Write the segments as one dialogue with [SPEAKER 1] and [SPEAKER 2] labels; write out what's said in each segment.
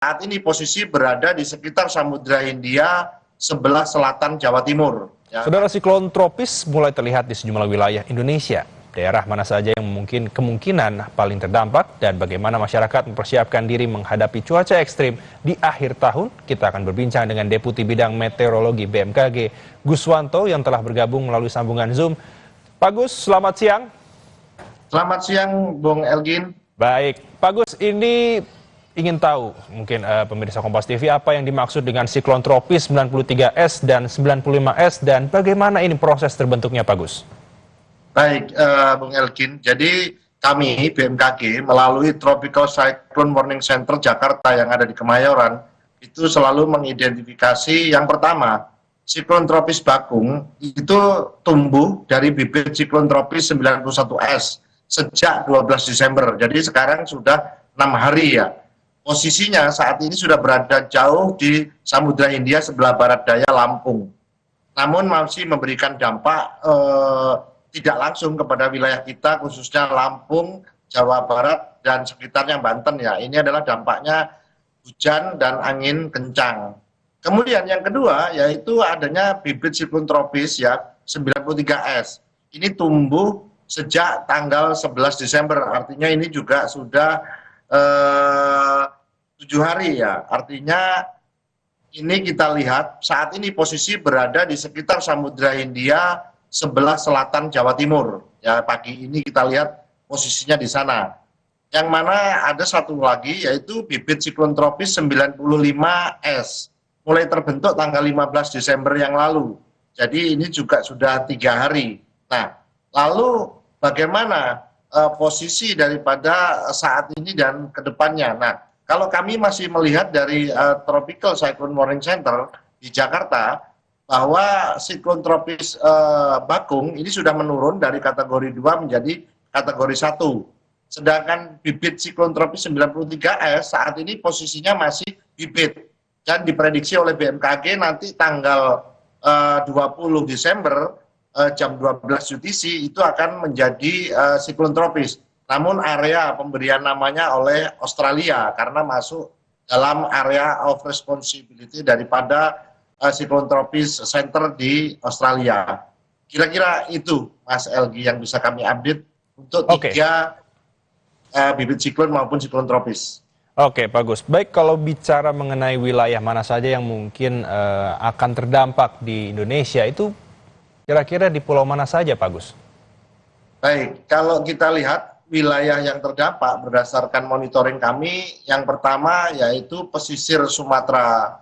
[SPEAKER 1] saat ini posisi berada di sekitar Samudra Hindia sebelah selatan Jawa Timur. Ya.
[SPEAKER 2] Saudara, siklon tropis mulai terlihat di sejumlah wilayah Indonesia. Daerah mana saja yang kemungkinan paling terdampak dan bagaimana masyarakat mempersiapkan diri menghadapi cuaca ekstrim di akhir tahun? Kita akan berbincang dengan Deputi Bidang Meteorologi BMKG, Guswanto, yang telah bergabung melalui sambungan Zoom. Pak Gus, selamat siang.
[SPEAKER 1] Selamat siang, Bung Elgin.
[SPEAKER 2] Baik, Pak Gus, ini ingin tahu mungkin pemirsa Kompas TV apa yang dimaksud dengan siklon tropis 93S dan 95S dan bagaimana ini proses terbentuknya, Pak Gus?
[SPEAKER 1] Baik, Bung Elgin. Jadi kami BMKG melalui Tropical Cyclone Warning Center Jakarta yang ada di Kemayoran itu selalu mengidentifikasi yang pertama, siklon tropis Bakung itu tumbuh dari bibit siklon tropis 91S sejak 12 Desember. Jadi sekarang sudah 6 hari ya. Posisinya saat ini sudah berada jauh di Samudra Hindia sebelah barat daya Lampung. Namun masih memberikan dampak tidak langsung kepada wilayah kita, khususnya Lampung, Jawa Barat, dan sekitarnya Banten ya. Ini adalah dampaknya hujan dan angin kencang. Kemudian yang kedua yaitu adanya bibit siklon tropis ya 93S. Ini tumbuh sejak tanggal 11 Desember, artinya ini juga sudah 7 hari ya. Artinya ini kita lihat saat ini posisi berada di sekitar Samudra Hindia sebelah selatan Jawa Timur. Ya, pagi ini kita lihat posisinya di sana. Yang mana ada satu lagi yaitu bibit siklon tropis 95S. Mulai terbentuk tanggal 15 Desember yang lalu. Jadi ini juga sudah 3 hari. Nah, lalu bagaimana posisi daripada saat ini dan ke depannya? Nah, kalau kami masih melihat dari Tropical Cyclone Warning Center di Jakarta, bahwa siklon tropis Bakung ini sudah menurun dari kategori 2 menjadi kategori 1. Sedangkan bibit siklon tropis 93S saat ini posisinya masih bibit. Dan diprediksi oleh BMKG nanti tanggal 20 Desember jam 12 UTC itu akan menjadi siklon tropis. Namun area pemberian namanya oleh Australia karena masuk dalam area of responsibility daripada siklon tropis center di Australia. Kira-kira itu, Mas Elgi, yang bisa kami update untuk tiga bibit siklon maupun siklon tropis.
[SPEAKER 2] Oke, Pak Gus. Baik, kalau bicara mengenai wilayah mana saja yang mungkin akan terdampak di Indonesia, itu kira-kira di pulau mana saja, Pak Gus?
[SPEAKER 1] Baik, kalau kita lihat wilayah yang terdampak berdasarkan monitoring kami, yang pertama yaitu pesisir Sumatera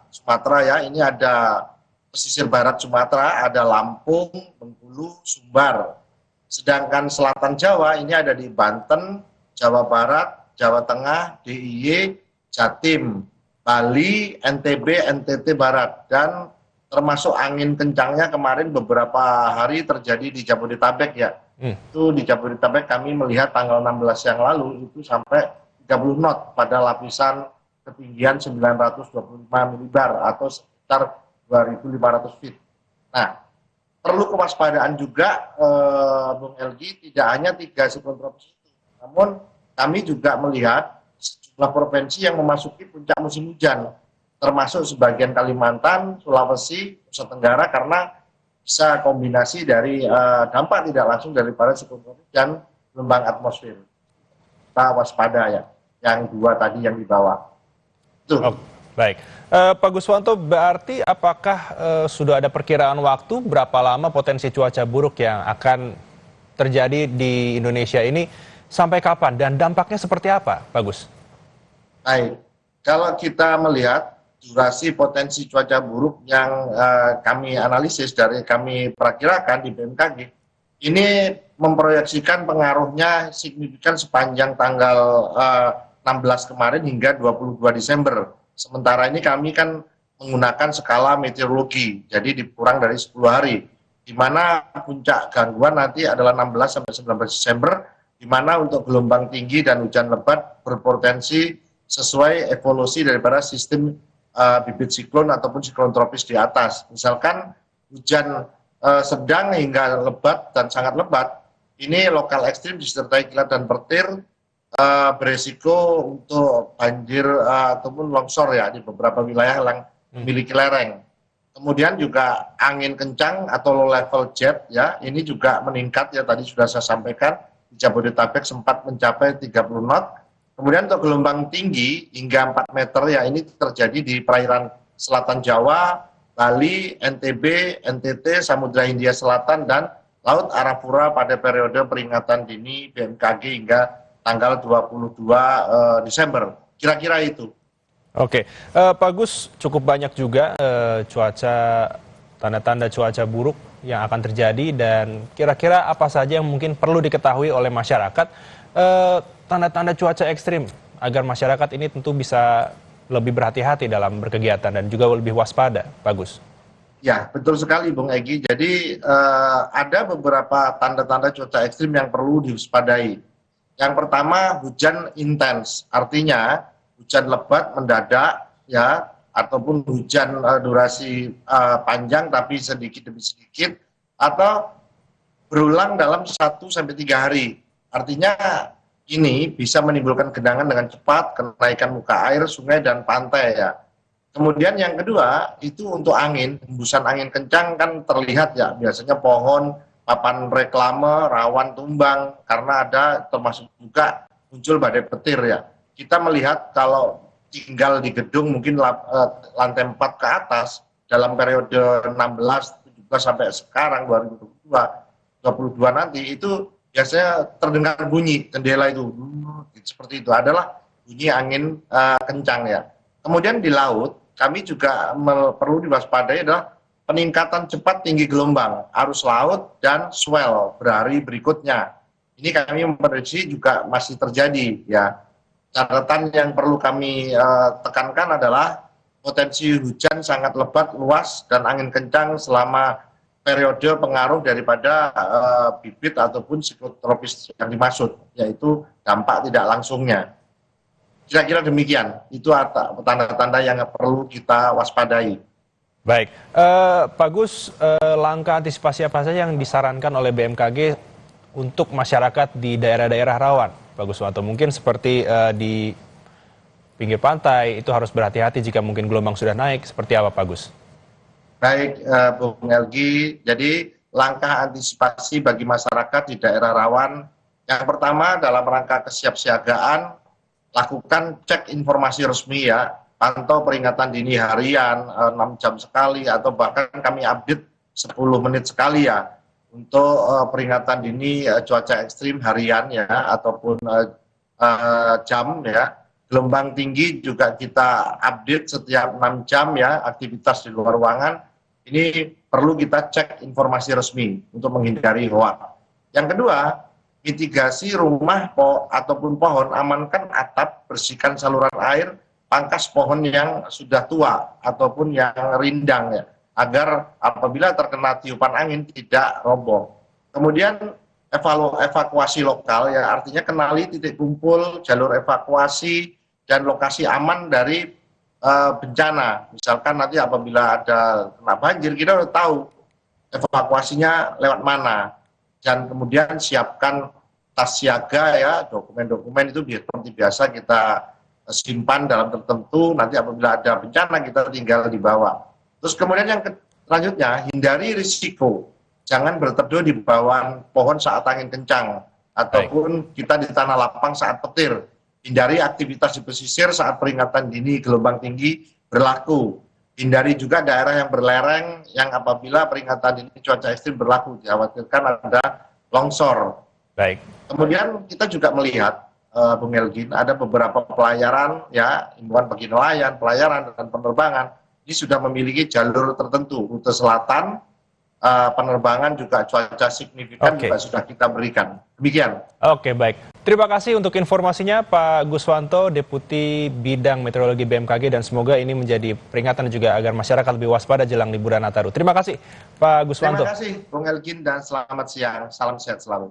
[SPEAKER 1] ya, ini ada pesisir barat Sumatera, ada Lampung, Bengkulu, Sumbar. Sedangkan selatan Jawa ini ada di Banten, Jawa Barat, Jawa Tengah, DIY, Jatim, Bali, NTB, NTT Barat, dan termasuk angin kencangnya kemarin beberapa hari terjadi di Jabodetabek ya. Itu di Jabodetabek kami melihat tanggal 16 yang lalu itu sampai 30 knot pada lapisan ketinggian 925 milibar atau sekitar 2.500 feet. Nah, perlu kewaspadaan juga, Bung Elgi, tidak hanya 3 siklon tropis itu. Namun kami juga melihat sejumlah provinsi yang memasuki puncak musim hujan, termasuk sebagian Kalimantan, Sulawesi, Nusa Tenggara, karena bisa kombinasi dari dampak tidak langsung daripada siklon tropis dan gelombang atmosfer. Kita waspada ya, yang 2 tadi yang di bawah.
[SPEAKER 2] Baik, Pak Guswanto, berarti apakah sudah ada perkiraan waktu berapa lama potensi cuaca buruk yang akan terjadi di Indonesia ini, sampai kapan dan dampaknya seperti apa, Pak Gus?
[SPEAKER 1] Baik, kalau kita melihat durasi potensi cuaca buruk yang kami analisis dari kami perakirakan di BMKG, ini memproyeksikan pengaruhnya signifikan sepanjang tanggal 16 kemarin hingga 22 Desember. Sementara ini kami kan menggunakan skala meteorologi, jadi dikurang dari 10 hari, di mana puncak gangguan nanti adalah 16 sampai 19 Desember, di mana untuk gelombang tinggi dan hujan lebat berpotensi sesuai evolusi daripada sistem bibit siklon ataupun siklon tropis di atas. Misalkan hujan sedang hingga lebat dan sangat lebat, ini lokal ekstrim disertai kilat dan petir, beresiko untuk banjir ataupun longsor ya di beberapa wilayah yang memiliki lereng. Kemudian juga angin kencang atau low level jet ya, ini juga meningkat ya, tadi sudah saya sampaikan di Jabodetabek sempat mencapai 30 knot. Kemudian untuk gelombang tinggi hingga 4 meter ya, ini terjadi di perairan selatan Jawa, Bali, NTB, NTT, Samudra Hindia Selatan, dan Laut Arafura pada periode peringatan dini BMKG hingga tanggal 22 Desember. Kira-kira itu.
[SPEAKER 2] Oke, Pak Gus, cukup banyak juga tanda-tanda cuaca buruk yang akan terjadi, dan kira-kira apa saja yang mungkin perlu diketahui oleh masyarakat, tanda-tanda cuaca ekstrim, agar masyarakat ini tentu bisa lebih berhati-hati dalam berkegiatan dan juga lebih waspada, Pak Gus.
[SPEAKER 1] Ya, betul sekali Bung Egy. Jadi ada beberapa tanda-tanda cuaca ekstrim yang perlu diwaspadai. Yang pertama, hujan intens, artinya hujan lebat mendadak ya, ataupun hujan durasi panjang tapi sedikit demi sedikit, atau berulang dalam 1-3 hari. Artinya ini bisa menimbulkan genangan dengan cepat, kenaikan muka air sungai dan pantai ya. Kemudian yang kedua itu untuk angin, hembusan angin kencang kan terlihat ya, biasanya pohon, papan reklame rawan tumbang karena ada termasuk juga muncul badai petir ya. Kita melihat kalau tinggal di gedung mungkin lantai 4 ke atas dalam periode 16, 17 sampai sekarang 2022 nanti itu biasanya terdengar bunyi jendela itu seperti itu, adalah bunyi angin kencang ya. Kemudian di laut kami juga perlu diwaspadai adalah peningkatan cepat tinggi gelombang, arus laut, dan swell berhari berikutnya. Ini kami memprediksi juga masih terjadi ya. Catatan yang perlu kami tekankan adalah potensi hujan sangat lebat, luas, dan angin kencang selama periode pengaruh daripada bibit ataupun siklon tropis yang dimaksud, yaitu dampak tidak langsungnya. Kira-kira demikian, itu tanda-tanda yang perlu kita waspadai.
[SPEAKER 2] Baik, Pak Gus, langkah antisipasi apa saja yang disarankan oleh BMKG untuk masyarakat di daerah-daerah rawan, Pak Guswanto? Mungkin seperti di pinggir pantai, itu harus berhati-hati jika mungkin gelombang sudah naik, seperti apa Pak Gus?
[SPEAKER 1] Baik, Bung Elgi, jadi langkah antisipasi bagi masyarakat di daerah rawan, yang pertama dalam rangka kesiapsiagaan, lakukan cek informasi resmi ya, pantau peringatan dini harian 6 jam sekali, atau bahkan kami update 10 menit sekali ya, untuk peringatan dini cuaca ekstrim harian ya, ataupun jam ya. Gelombang tinggi juga kita update setiap 6 jam ya, aktivitas di luar ruangan. Ini perlu kita cek informasi resmi untuk menghindari hoak. Yang kedua, mitigasi rumah ataupun pohon, amankan atap, bersihkan saluran air, pangkas pohon yang sudah tua ataupun yang rindang ya, agar apabila terkena tiupan angin tidak roboh. Kemudian evakuasi lokal ya, artinya kenali titik kumpul, jalur evakuasi, dan lokasi aman dari bencana. Misalkan nanti apabila ada kena banjir, kita udah tahu evakuasinya lewat mana. Dan kemudian siapkan tas siaga ya, dokumen-dokumen itu seperti biasa kita simpan dalam tertentu, nanti apabila ada bencana kita tinggal dibawa. Terus kemudian yang selanjutnya, hindari risiko, jangan berteduh di bawah pohon saat angin kencang, ataupun kita di tanah lapang saat petir. Hindari aktivitas di pesisir saat peringatan dini gelombang tinggi berlaku. Hindari juga daerah yang berlereng yang apabila peringatan dini cuaca ekstrim berlaku, dikhawatirkan ada longsor.
[SPEAKER 2] Baik.
[SPEAKER 1] Kemudian kita juga melihat, Bung Elgin, ada beberapa pelayaran ya, himbauan bagi nelayan, pelayaran dan penerbangan ini sudah memiliki jalur tertentu, rute selatan, penerbangan juga cuaca signifikan juga sudah kita berikan. Demikian.
[SPEAKER 2] Oke, baik. Terima kasih untuk informasinya Pak Guswanto, Deputi Bidang Meteorologi BMKG, dan semoga ini menjadi peringatan juga agar masyarakat lebih waspada jelang liburan Nataru. Terima kasih Pak Guswanto.
[SPEAKER 1] Terima kasih Bung Elgin dan selamat siang. Salam sehat selalu.